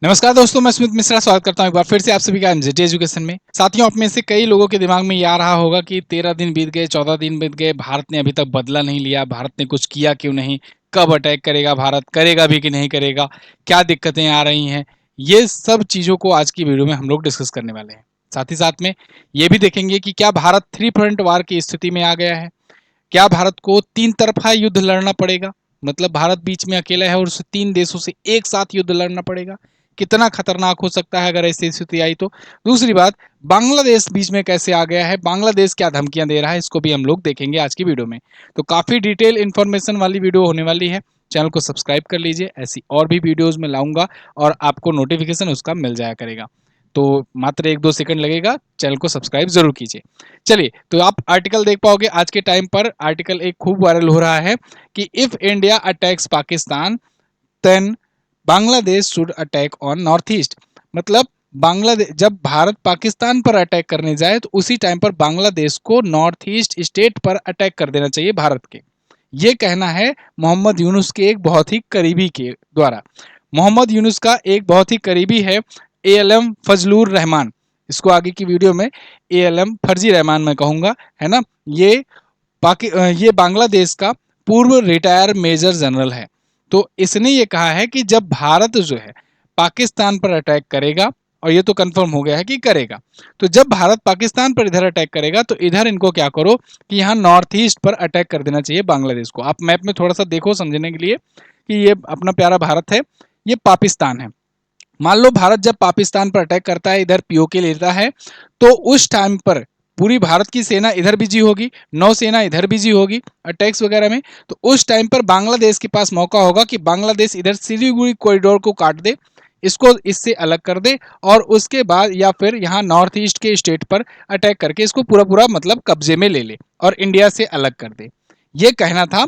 नमस्कार दोस्तों, मैं स्मित मिश्रा स्वागत करता हूं एक बार फिर से आप सभी का एमजेटी एजुकेशन में। साथियों, आप में से कई लोगों के दिमाग में ये आ रहा होगा कि 13 दिन बीत गए, 14 दिन बीत गए, भारत ने अभी तक बदला नहीं लिया, भारत ने कुछ किया क्यों नहीं, कब अटैक करेगा भारत, करेगा भी कि नहीं करेगा, क्या दिक्कतें आ रही हैं। ये सब चीज़ों को आज की वीडियो में हम लोग डिस्कस करने वाले हैं। साथ ही साथ में ये भी देखेंगे कि क्या भारत थ्री फ्रंट वार की स्थिति में आ गया है, क्या भारत को तीन तरफा युद्ध लड़ना पड़ेगा, मतलब भारत बीच में अकेला है और उसे तीन देशों से एक साथ युद्ध लड़ना पड़ेगा। कितना खतरनाक हो सकता है अगर ऐसी स्थिति आई तो। दूसरी बात, बांग्लादेश बीच में कैसे आ गया है, बांग्लादेश क्या धमकियां दे रहा है, इसको भी हम लोग देखेंगे आज की वीडियो में। तो काफी डिटेल इंफॉर्मेशन वाली वीडियो होने वाली है। चैनल को सब्सक्राइब कर लीजिए, ऐसी और भी वीडियोज में लाऊंगा और आपको नोटिफिकेशन उसका मिल जाया करेगा। तो मात्र 1-2 सेकंड लगेगा, चैनल को सब्सक्राइब जरूर कीजिए। चलिए, तो आप आर्टिकल देख पाओगे आज के टाइम पर। आर्टिकल एक खूब वायरल हो रहा है कि if India attacks Pakistan then Bangladesh should attack on north east. मतलब बांग्लादेश, जब भारत पाकिस्तान पर अटैक करने जाए तो उसी टाइम पर बांग्लादेश को नॉर्थ ईस्ट स्टेट पर अटैक कर देना चाहिए भारत के। ये कहना है मोहम्मद यूनुस के एक बहुत ही करीबी के द्वारा। मोहम्मद यूनुस का एक बहुत ही करीबी है एएलएम फजलुर रहमान। इसको आगे की वीडियो में एएलएम फर्जी रहमान मैं कहूँगा, है ना। ये ये बांग्लादेश का पूर्व रिटायर मेजर जनरल है। तो इसने ये कहा है कि जब भारत जो है पाकिस्तान पर अटैक करेगा, और ये तो कंफर्म हो गया है कि करेगा, तो जब भारत पाकिस्तान पर इधर अटैक करेगा तो इधर इनको क्या करो कि यहाँ नॉर्थ ईस्ट पर अटैक कर देना चाहिए बांग्लादेश को। आप मैप में थोड़ा सा देखो समझने के लिए कि ये अपना प्यारा भारत है, ये पाकिस्तान है। मान लो भारत जब पाकिस्तान पर अटैक करता है, इधर पीओके लेता है, तो उस टाइम पर पूरी भारत की सेना इधर बिजी होगी, नौसेना इधर बिजी होगी अटैक्स वगैरह में। तो उस टाइम पर बांग्लादेश के पास मौका होगा कि बांग्लादेश इधर सिलीगुड़ी कॉरिडोर को काट दे, इसको इससे अलग कर दे, और उसके बाद या फिर यहाँ नॉर्थ ईस्ट के स्टेट पर अटैक करके इसको पूरा पूरा मतलब कब्जे में ले ले और इंडिया से अलग कर दे। ये कहना था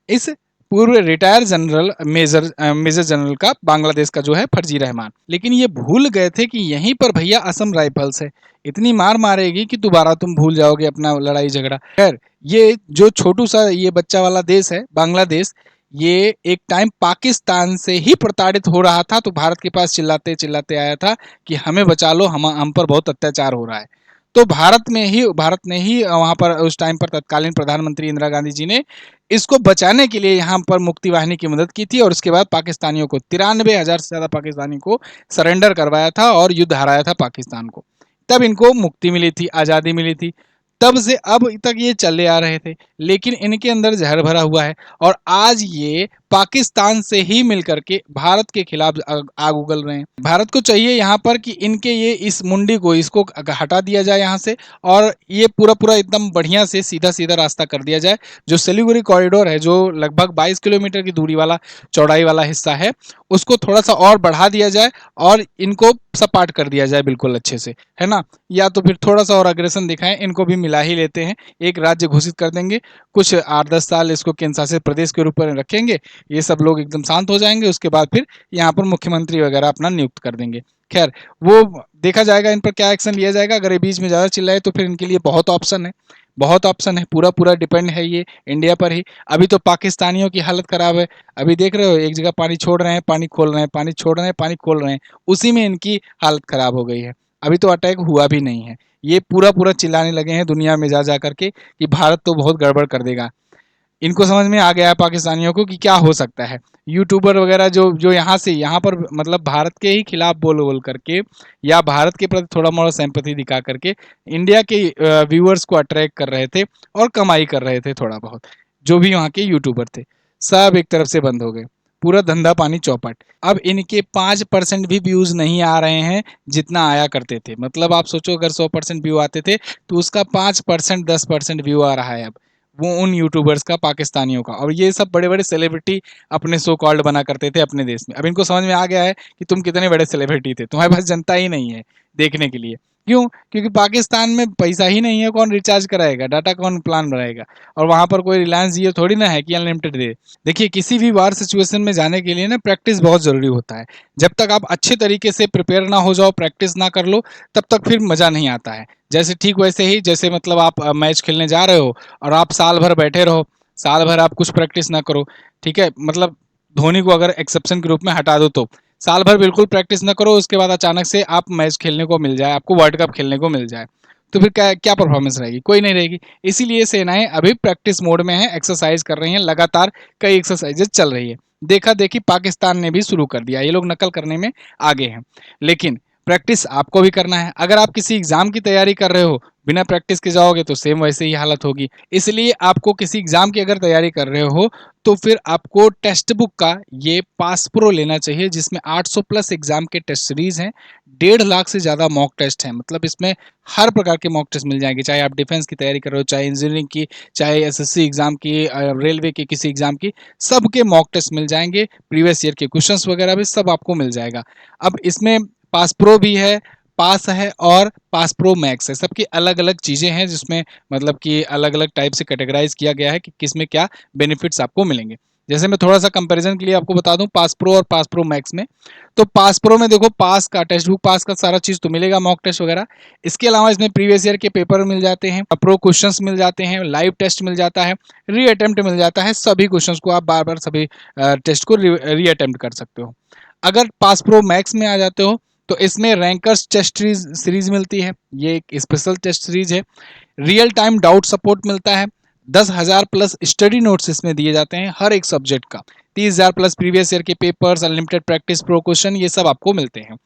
इस पूर्व रिटायर जनरल मेजर जनरल का, बांग्लादेश का जो है फर्जी रहमान। लेकिन ये भूल गए थे कि यहीं पर भैया असम राइफल्स है, इतनी मार मारेगी कि दोबारा तुम भूल जाओगे अपना लड़ाई झगड़ा। खैर, ये जो छोटू सा ये बच्चा वाला देश है बांग्लादेश, ये एक टाइम पाकिस्तान से ही प्रताड़ित हो रहा था, तो भारत के पास चिल्लाते चिल्लाते आया था कि हमें बचा लो, हम पर बहुत अत्याचार हो रहा है। तो भारत ने ही वहां पर उस टाइम पर तत्कालीन प्रधानमंत्री इंदिरा गांधी जी ने इसको बचाने के लिए यहाँ पर मुक्ति वाहिनी की मदद की थी, और उसके बाद पाकिस्तानियों को 93,000 से ज़्यादा पाकिस्तानी को सरेंडर करवाया था और युद्ध हराया था पाकिस्तान को। तब इनको मुक्ति मिली थी, आज़ादी मिली थी। तब से अब तक ये चले आ रहे थे, लेकिन इनके अंदर जहर भरा हुआ है, और आज ये पाकिस्तान से ही मिलकर के भारत के खिलाफ आग उगल रहे हैं। भारत को चाहिए यहाँ पर कि इनके ये इस मुंडी को इसको हटा दिया जाए यहाँ से, और ये पूरा पूरा एकदम बढ़िया से सीधा सीधा रास्ता कर दिया जाए। जो सिलीगुड़ी कॉरिडोर है, जो लगभग 22 किलोमीटर की दूरी वाला चौड़ाई वाला हिस्सा है, उसको थोड़ा सा और बढ़ा दिया जाए और इनको सपाट कर दिया जाए बिल्कुल अच्छे से, है ना। या तो फिर थोड़ा सा और अग्रेसन दिखाएं, इनको भी मिला ही लेते हैं, एक राज्य घोषित कर देंगे, कुछ 8-10 साल इसको केंद्र शासित प्रदेश के रूप में रखेंगे, ये सब लोग एकदम शांत हो जाएंगे, उसके बाद फिर यहाँ पर मुख्यमंत्री वगैरह अपना नियुक्त कर देंगे। खैर, वो देखा जाएगा इन पर क्या एक्शन लिया जाएगा। अगर ये बीच में ज़्यादा चिल्लाए तो फिर इनके लिए बहुत ऑप्शन है, बहुत ऑप्शन है, पूरा पूरा डिपेंड है ये इंडिया पर ही। अभी तो पाकिस्तानियों की हालत खराब है, अभी देख रहे हो एक जगह पानी छोड़ रहे हैं, पानी खोल रहे हैं, पानी छोड़ रहे हैं, पानी खोल रहे हैं, उसी में इनकी हालत खराब हो गई है। अभी तो अटैक हुआ भी नहीं है, ये पूरा पूरा चिल्लाने लगे हैं दुनिया में जा जा करके कि भारत तो बहुत गड़बड़ कर देगा। इनको समझ में आ गया है पाकिस्तानियों को कि क्या हो सकता है। यूट्यूबर वगैरह जो जो यहाँ से यहाँ पर मतलब भारत के ही खिलाफ बोल बोल करके या भारत के प्रति थोड़ा मोड़ा सिंपैथी दिखा करके इंडिया के व्यूअर्स को अट्रैक्ट कर रहे थे और कमाई कर रहे थे थोड़ा बहुत। जो भी वहाँ के यूट्यूबर थे, सब एक तरफ से बंद हो गए, पूरा धंधा पानी चौपट। अब इनके 5% भी व्यूज नहीं आ रहे हैं जितना आया करते थे। मतलब आप सोचो, अगर 100% व्यू आते थे तो उसका 5%, 10% व्यू आ रहा है अब, वो उन यूट्यूबर्स का, पाकिस्तानियों का। और ये सब बड़े बड़े सेलिब्रिटी अपने सो कॉल्ड बना करते थे अपने देश में। अब इनको समझ में आ गया है कि तुम कितने बड़े सेलिब्रिटी थे, तुम्हारे पास जनता ही नहीं है देखने के लिए। क्यों? क्योंकि पाकिस्तान में पैसा ही नहीं है, कौन रिचार्ज कराएगा, डाटा कौन प्लान बनाएगा, और वहां पर कोई रिलायंस जियो थोड़ी ना है कि अनलिमिटेड दे। देखिए, किसी भी वार सिचुएशन में जाने के लिए ना प्रैक्टिस बहुत जरूरी होता है। जब तक आप अच्छे तरीके से प्रिपेयर ना हो जाओ, प्रैक्टिस ना कर लो, तब तक फिर मजा नहीं आता है। जैसे ठीक वैसे ही, जैसे मतलब आप मैच खेलने जा रहे हो और आप साल भर बैठे रहो, साल भर आप कुछ प्रैक्टिस ना करो, ठीक है, मतलब धोनी को अगर एक्सेप्शन के रूप में हटा दो तो साल भर बिल्कुल प्रैक्टिस ना करो, उसके बाद अचानक से आप मैच खेलने को मिल जाए, आपको वर्ल्ड कप खेलने को मिल जाए, तो फिर क्या क्या परफॉर्मेंस रहेगी? कोई नहीं रहेगी। इसीलिए सेनाएं अभी प्रैक्टिस मोड में है, एक्सरसाइज कर रही हैं, लगातार कई एक्सरसाइजेज चल रही है। देखा देखी पाकिस्तान ने भी शुरू कर दिया, ये लोग नकल करने में आगे हैं। लेकिन प्रैक्टिस आपको भी करना है। अगर आप किसी एग्जाम की तैयारी कर रहे हो, बिना प्रैक्टिस के जाओगे तो सेम वैसे ही हालत होगी। इसलिए आपको किसी एग्जाम की अगर तैयारी कर रहे हो, तो फिर आपको टेक्स्ट बुक का ये पास प्रो लेना चाहिए, जिसमें 800 प्लस एग्जाम के टेस्ट सीरीज हैं, 1.5 लाख से ज़्यादा मॉक टेस्ट हैं। मतलब इसमें हर प्रकार के मॉक टेस्ट मिल जाएंगे, चाहे आप डिफेंस की तैयारी कर रहे हो, चाहे इंजीनियरिंग की, चाहे एसएससी एग्जाम की, रेलवे के किसी एग्जाम की, सबके मॉक टेस्ट मिल जाएंगे। प्रीवियस ईयर के क्वेश्चंस वगैरह भी सब आपको मिल जाएगा। अब इसमें पास प्रो भी है, पास है और पास प्रो मैक्स है, सबकी अलग अलग चीज़ें हैं, जिसमें मतलब कि अलग अलग टाइप से कैटेगराइज किया गया है कि किसमें क्या बेनिफिट्स आपको मिलेंगे। जैसे मैं थोड़ा सा कंपैरिजन के लिए आपको बता दूं, पास प्रो और पास प्रो मैक्स में, तो पास प्रो में देखो पास का टेक्स्ट बुक, पास का सारा चीज़ तो मिलेगा, मॉक टेस्ट वगैरह। इसके अलावा इसमें प्रीवियस ईयर के पेपर मिल जाते हैं, प्रो क्वेश्चंस मिल जाते हैं, लाइव टेस्ट मिल जाता है, री अटेम्प्ट मिल जाता है। सभी क्वेश्चंस को आप बार बार सभी टेस्ट को री अटेम्प्ट कर सकते हो। अगर पास प्रो मैक्स में आ जाते हो, तो इसमें रैंकर्स टेस्ट सीरीज मिलती है, ये एक स्पेशल टेस्ट सीरीज है। रियल टाइम डाउट सपोर्ट मिलता है, 10,000 प्लस स्टडी नोट्स इसमें दिए जाते हैं हर एक सब्जेक्ट का, 30,000 प्लस प्रीवियस ईयर के papers, unlimited practice pro question, ये सब आपको मिलते हैं।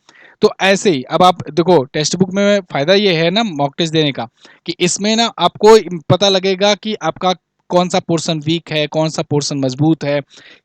तो ऐसे ही अब आप देखो, टेक्स्ट बुक में फायदा ये है ना मॉक टेस्ट देने का, कि इसमें ना आपको पता लगेगा कि आपका कौन सा पोर्शन वीक है, कौन सा पोर्शन मजबूत है,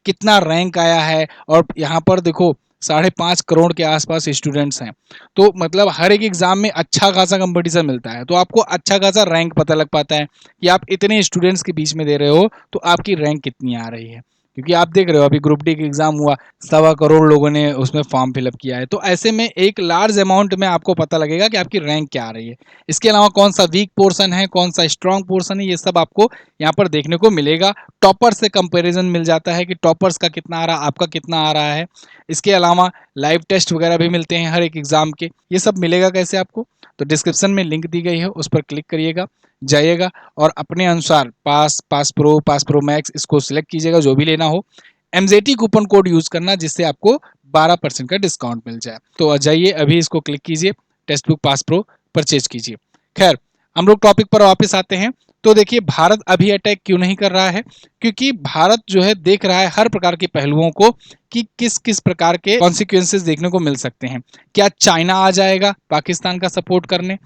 कितना रैंक आया है। और यहाँ पर देखो 5.5 करोड़ के आसपास स्टूडेंट्स हैं, तो मतलब हर एक एग्जाम में अच्छा खासा कंपटीशन मिलता है, तो आपको अच्छा खासा रैंक पता लग पाता है कि आप इतने स्टूडेंट्स के बीच में दे रहे हो तो आपकी रैंक कितनी आ रही है। क्योंकि आप देख रहे हो अभी ग्रुप डी का एग्जाम हुआ, 1.25 करोड़ लोगों ने उसमें फॉर्म फिलअप किया है, तो ऐसे में एक लार्ज अमाउंट में आपको पता लगेगा कि आपकी रैंक क्या आ रही है। इसके अलावा कौन सा वीक पोर्शन है, कौन सा स्ट्रॉन्ग पोर्शन है, ये सब आपको यहाँ पर देखने को मिलेगा। टॉपर से कंपेरिजन मिल जाता है कि टॉपर्स का कितना आ रहा है, आपका कितना आ रहा है। इसके अलावा लाइव टेस्ट वगैरह भी मिलते हैं हर एक एग्जाम के। ये सब मिलेगा कैसे आपको? तो डिस्क्रिप्शन में लिंक दी गई है, उस पर क्लिक करिएगा, जाइएगा और अपने अनुसार पास प्रो मैक्स इसको सिलेक्ट कीजिएगा, जो भी लेना हो। एमजेटी कूपन कोड यूज करना, जिससे आपको 12% का डिस्काउंट मिल जाए। तो जाइए अभी इसको क्लिक कीजिए, text book pass pro purchase कीजिए। खैर, हम लोग टॉपिक पर वापस आते हैं। तो देखिए, भारत अभी अटैक क्यों नहीं कर रहा है? क्योंकि भारत जो है देख रहा है हर प्रकार के पहलुओं को, कि किस किस प्रकार के कॉन्सिक्वेंसेस देखने को मिल सकते हैं। क्या चाइना आ जाएगा पाकिस्तान का सपोर्ट करने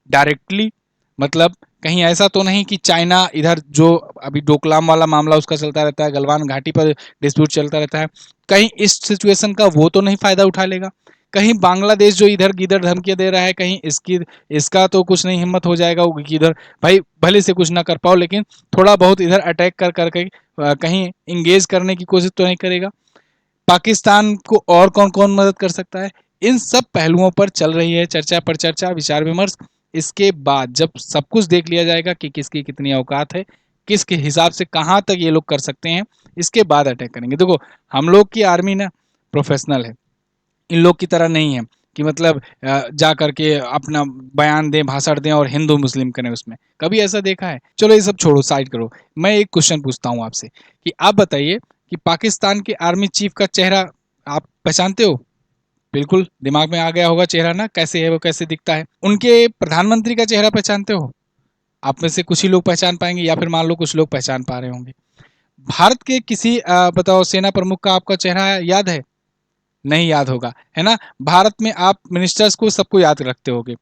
डायरेक्टली? मतलब कहीं ऐसा तो नहीं कि चाइना इधर, जो अभी डोकलाम वाला मामला उसका चलता रहता है, गलवान घाटी पर डिस्प्यूट चलता रहता है, कहीं इस सिचुएशन का वो तो नहीं फायदा उठा लेगा? कहीं बांग्लादेश जो इधर गिदर धमकियां दे रहा है, कहीं इसकी इसका तो कुछ नहीं हिम्मत हो जाएगा कि इधर भाई भले से कुछ ना कर पाओ, लेकिन थोड़ा बहुत इधर अटैक कर करके कहीं इंगेज करने की कोशिश तो नहीं करेगा? पाकिस्तान को और कौन कौन मदद कर सकता है? इन सब पहलुओं पर चल रही है चर्चा पर चर्चा, विचार विमर्श। इसके बाद जब सब कुछ देख लिया जाएगा कि किसकी कितनी औकात है, किसके हिसाब से कहाँ तक ये लोग कर सकते हैं, इसके बाद अटैक करेंगे। देखो, हम लोग की आर्मी ना प्रोफेशनल है, इन लोग की तरह नहीं है कि मतलब जा करके अपना बयान दें, भाषण दें और हिंदू मुस्लिम करें उसमें। कभी ऐसा देखा है? चलो ये सब छोड़ो, साइड करो। मैं एक क्वेश्चन पूछता हूँ आपसे, कि आप बताइए कि पाकिस्तान के आर्मी चीफ का चेहरा आप पहचानते हो? बिल्कुल दिमाग में आ गया होगा चेहरा ना, कैसे है वो, कैसे दिखता है। उनके प्रधानमंत्री का चेहरा पहचानते हो? आप में से कुछ ही लोग पहचान पाएंगे, या फिर मान लो कुछ लोग पहचान पा रहे होंगे। भारत के किसी बताओ सेना प्रमुख का आपका चेहरा याद है? नहीं याद होगा, है ना? भारत में आप मिनिस्टर्स को सबको याद रखते होगे,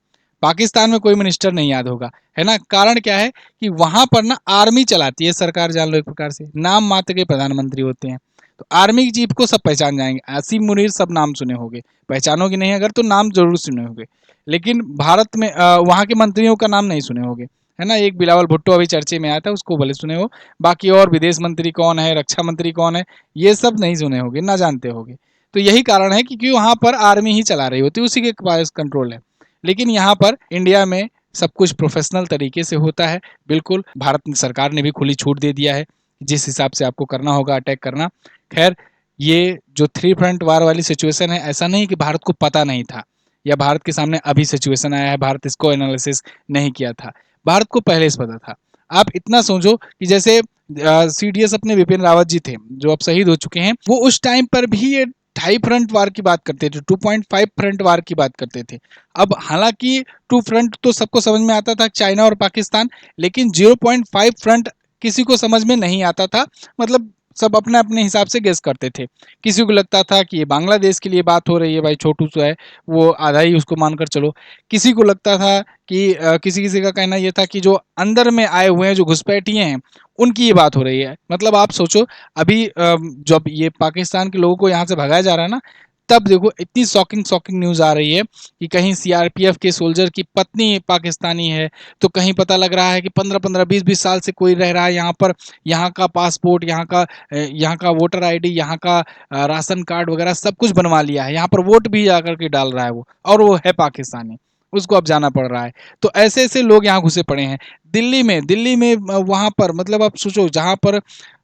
पाकिस्तान में कोई मिनिस्टर नहीं याद होगा, है ना? कारण क्या है कि वहां पर ना आर्मी चलाती है सरकार, जान लो एक प्रकार से, नाम मात्र के प्रधानमंत्री होते हैं। तो आर्मी की चीफ को सब पहचान जाएंगे, आसिम मुनीर सब नाम सुने होंगे, पहचानोगे नहीं अगर तो नाम जरूर सुने होंगे। लेकिन भारत में वहाँ के मंत्रियों का नाम नहीं सुने होंगे, है ना? एक बिलावल भुट्टो अभी चर्चे में आया था, उसको भले सुने हो, बाकी और विदेश मंत्री कौन है, रक्षा मंत्री कौन है, ये सब नहीं सुने होंगे, ना जानते होंगे। तो यही कारण है, क्योंकि वहाँ पर आर्मी ही चला रही होती है, उसी के पास कंट्रोल है। लेकिन यहाँ पर इंडिया में सब कुछ प्रोफेशनल तरीके से होता है। बिल्कुल, भारत सरकार ने भी खुली छूट दे दिया है, जिस हिसाब से आपको करना होगा अटैक करना। खैर, ये जो थ्री फ्रंट वार वाली सिचुएशन है, ऐसा नहीं कि भारत को पता नहीं था, या भारत के सामने अभी सिचुएशन आया है, भारत इसको एनालिसिस नहीं किया था। भारत को पहले से पता था। आप इतना सोचो कि जैसे सीडीएस अपने विपिन रावत जी थे, जो अब शहीद हो चुके हैं, वो उस टाइम पर भी ये ढाई फ्रंट वार की बात करते थे, 2.5 फ्रंट वार की बात करते थे। अब हालांकि टू फ्रंट तो सबको समझ में आता था, चाइना और पाकिस्तान, लेकिन 0.5 फ्रंट किसी को समझ में नहीं आता था। मतलब सब अपने अपने हिसाब से गेस करते थे। किसी को लगता था कि ये बांग्लादेश के लिए बात हो रही है, भाई छोटू सा है, वो आधा ही उसको मानकर चलो। किसी को लगता था कि किसी किसी का कहना यह था कि जो अंदर में आए हुए हैं, जो घुसपैठिए हैं, उनकी ये बात हो रही है। मतलब आप सोचो, अभी जब ये पाकिस्तान के लोगों को यहाँ से भगाया जा रहा है ना, तब देखो इतनी शॉकिंग शॉकिंग न्यूज़ आ रही है कि कहीं सीआरपीएफ के सोल्जर की पत्नी पाकिस्तानी है, तो कहीं पता लग रहा है कि 15-15, 20-20 साल से कोई रह रहा है यहाँ पर, यहाँ का पासपोर्ट, यहाँ का वोटर आईडी, यहाँ का राशन कार्ड वगैरह सब कुछ बनवा लिया है, यहाँ पर वोट भी जाकर के डाल रहा है वो, और वो है पाकिस्तानी, उसको अब जाना पड़ रहा है। तो ऐसे ऐसे लोग यहाँ घुसे पड़े हैं। दिल्ली में वहाँ पर, मतलब आप सोचो, जहाँ पर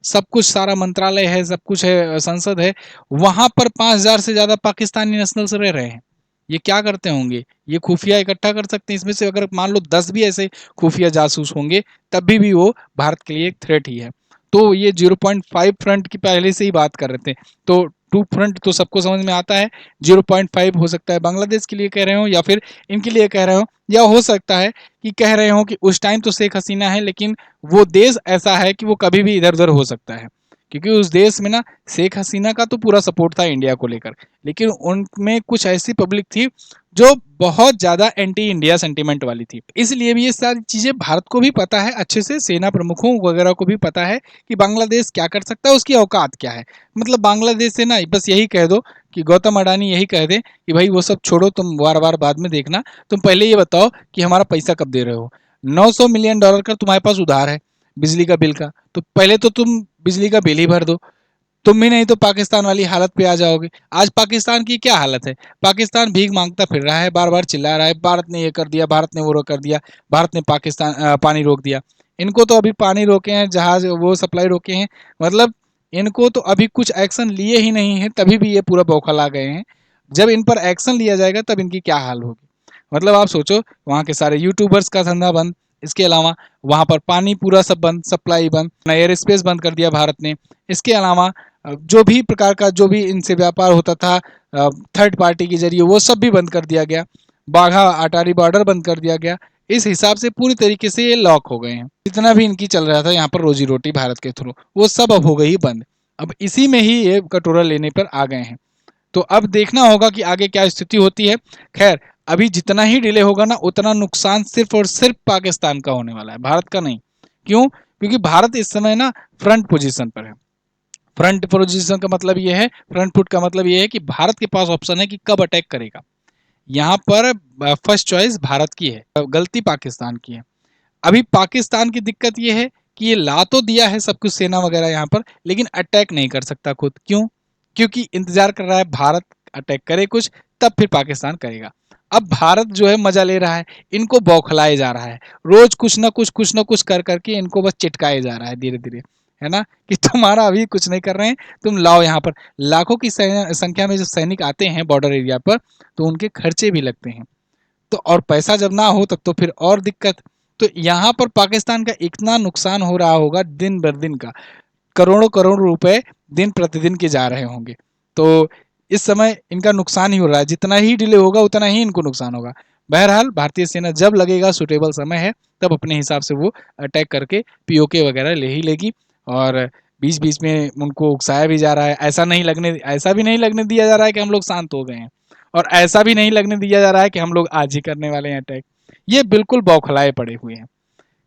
सब कुछ, सारा मंत्रालय है, सब कुछ है, संसद है, वहां पर 5,000 से ज्यादा पाकिस्तानी नेशनल्स रह रहे हैं। ये क्या करते होंगे? ये खुफिया इकट्ठा कर सकते हैं। इसमें से अगर मान लो 10 भी ऐसे खुफिया जासूस होंगे, तब भी वो भारत के लिए एक थ्रेट ही है। तो ये 0.5 फ्रंट की पहले से ही बात कर रहे थे। तो टू फ्रंट तो सबको समझ में आता है, 0.5 हो सकता है बांग्लादेश के लिए कह रहे हो, या फिर इनके लिए कह रहे हो, या हो सकता है कि कह रहे हो कि उस टाइम तो शेख हसीना है, लेकिन वो देश ऐसा है कि वो कभी भी इधर उधर हो सकता है। क्योंकि उस देश में ना शेख हसीना का तो पूरा सपोर्ट था इंडिया को लेकर, लेकिन उनमें कुछ ऐसी पब्लिक थी जो बहुत ज्यादा एंटी इंडिया सेंटीमेंट वाली थी। इसलिए भी ये सारी चीजें भारत को भी पता है अच्छे से, सेना प्रमुखों वगैरह को भी पता है कि बांग्लादेश क्या कर सकता है, उसकी औकात क्या है। मतलब बांग्लादेश से ना बस यही कह दो कि गौतम अडानी यही कह दे कि भाई वो सब छोड़ो, तुम वार वार बाद में देखना, तुम पहले ये बताओ कि हमारा पैसा कब दे रहे हो। $900 मिलियन का तुम्हारे पास उधार है बिजली का बिल का, तो पहले तो तुम बिजली का बिल ही भर दो। तुम भी नहीं तो पाकिस्तान वाली हालत पे आ जाओगे। आज पाकिस्तान की क्या हालत है? पाकिस्तान भीख मांगता फिर रहा है, बार बार चिल्ला रहा है, भारत ने ये कर दिया, भारत ने वो कर दिया, भारत ने पाकिस्तान पानी रोक दिया। इनको तो अभी पानी रोके हैं, जहाज वो सप्लाई रोके हैं, मतलब इनको तो अभी कुछ एक्शन लिए ही नहीं है, तभी भी ये पूरा बौखला गए हैं। जब इन पर एक्शन लिया जाएगा तब इनकी क्या हाल होगी। मतलब आप सोचो, वहाँ के सारे यूट्यूबर्स का धंधा बंद, इसके अलावा वहाँ पर पानी पूरा सब बंद, सप्लाई बंद, एयर स्पेस बंद कर दिया भारत ने। इसके अलावा जो भी प्रकार का जो भी इनसे व्यापार होता था थर्ड पार्टी के जरिए, वो सब भी बंद कर दिया गया। बाघा अटारी बॉर्डर बंद कर दिया गया। इस हिसाब से पूरी तरीके से ये लॉक हो गए हैं। जितना भी इनकी चल रहा था यहाँ पर रोजी रोटी भारत के थ्रू, वो सब अब हो गई बंद। अब इसी में ही ये कटोरा लेने पर आ गए हैं। तो अब देखना होगा कि आगे क्या स्थिति होती है। खैर, अभी जितना ही डिले होगा ना, उतना नुकसान सिर्फ और सिर्फ पाकिस्तान का होने वाला है, भारत का नहीं। क्यों? क्योंकि भारत इस समय ना फ्रंट पोजीशन पर है। फ्रंट पोजीशन का मतलब ये है, फ्रंट फुट का मतलब ये है कि भारत के पास ऑप्शन है कि कब अटैक करेगा। यहाँ पर फर्स्ट चॉइस भारत की है, गलती पाकिस्तान की है। अभी पाकिस्तान की दिक्कत ये है कि ये ला तो दिया है सब कुछ, सेना वगैरह यहाँ पर, लेकिन अटैक नहीं कर सकता खुद। क्यों? क्योंकि इंतजार कर रहा है भारत अटैक करे कुछ, तब फिर पाकिस्तान करेगा। अब भारत जो है मजा ले रहा है, इनको बौखलाए जा रहा है, रोज कुछ ना कुछ कर करके इनको बस चिटकाए जा रहा है धीरे धीरे, है ना, कि तुम्हारा अभी कुछ नहीं कर रहे हैं, तुम लाओ यहाँ पर। लाखों की संख्या में जो सैनिक आते हैं बॉर्डर एरिया पर, तो उनके खर्चे भी लगते हैं। तो और पैसा जब ना हो तब तो फिर और दिक्कत। तो यहाँ पर पाकिस्तान का इतना नुकसान हो रहा होगा दिन भर दिन का, करोड़ों करोड़ रुपए दिन प्रतिदिन के जा रहे होंगे। तो इस समय इनका नुकसान ही हो रहा है, जितना ही डिले होगा उतना ही इनको नुकसान होगा। बहरहाल भारतीय सेना जब लगेगा, सुटेबल समय है, तब अपने हिसाब से वो अटैक करके पीओके वगैरह ले ही लेगी। और बीच बीच में उनको उकसाया भी जा रहा है। ऐसा भी नहीं लगने दिया जा रहा है कि हम लोग शांत हो गए हैं, और ऐसा भी नहीं लगने दिया जा रहा है कि हम लोग आज ही करने वाले हैं अटैक। ये बिल्कुल बौखलाए पड़े हुए हैं।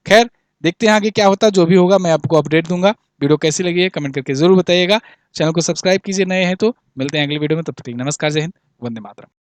खैर, देखते हैं आगे क्या होता है। जो भी होगा मैं आपको अपडेट दूंगा। वीडियो कैसी लगी है कमेंट करके जरूर बताइएगा। चैनल को सब्सक्राइब कीजिए नए हैं तो। मिलते हैं अगली वीडियो में, तब तक के लिए नमस्कार, जय हिंद, वंदे मातरम।